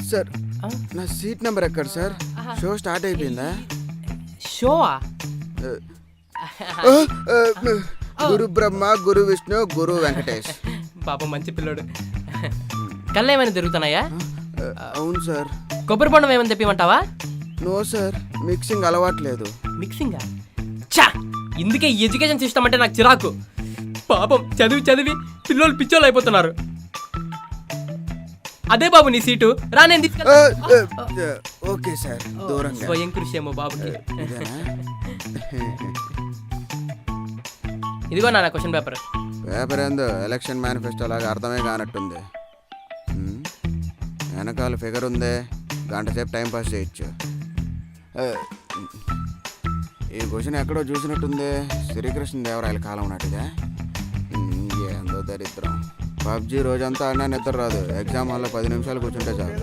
Sir నా seat number ఎక్కడ sir? Show start అయిపోయిందా? షోవా? గురు బ్రహ్మ, గురు విష్ణు, గురు వెంకటేష్. పాపం మంచి పిల్లోడు. కళ్ళు ఏమైనా తిరుగుతున్నాయా? అవును సార్. కొబ్బరి బొండం ఏమైనా తెప్పిమంటావా? నో సార్, మిక్సింగ్ అలవాట్లేదు. మిక్సింగా? చా, ఇందుకే ఈ ఎడ్యుకేషన్ సిస్టమ్ అంటే నాకు చిరాకు. పాపం చదివి చదివి పిల్లలు పిచ్చోళ్ళు అయిపోతున్నారు. అదే బాబు నీ సీటు, రా నేను తీసుకెళ్తా. ఓకే సార్, దూరంగా. స్వయం కృషి ఏమో బాబుకి. ఇదిగో నా క్వశ్చన్ పేపర్. పేపర్ ఏందో ఎలక్షన్ మేనిఫెస్టో లాగా అర్థమే కానట్టుంది. వెనకాల ఫిగర్ ఉందే, గంట సేపు టైం పాస్ చేయొచ్చు. ఈ క్వశ్చన్ ఎక్కడో చూసినట్టుంది. శ్రీకృష్ణ దేవరాయల కాలం నాటిదా? ఏందో దరిద్రం. పబ్జీ రోజంతా ఆడినా నిద్ర రాదు. ఎగ్జామ్ హాల్లో 10 నిమిషాలు కూర్చుంటే చాలు.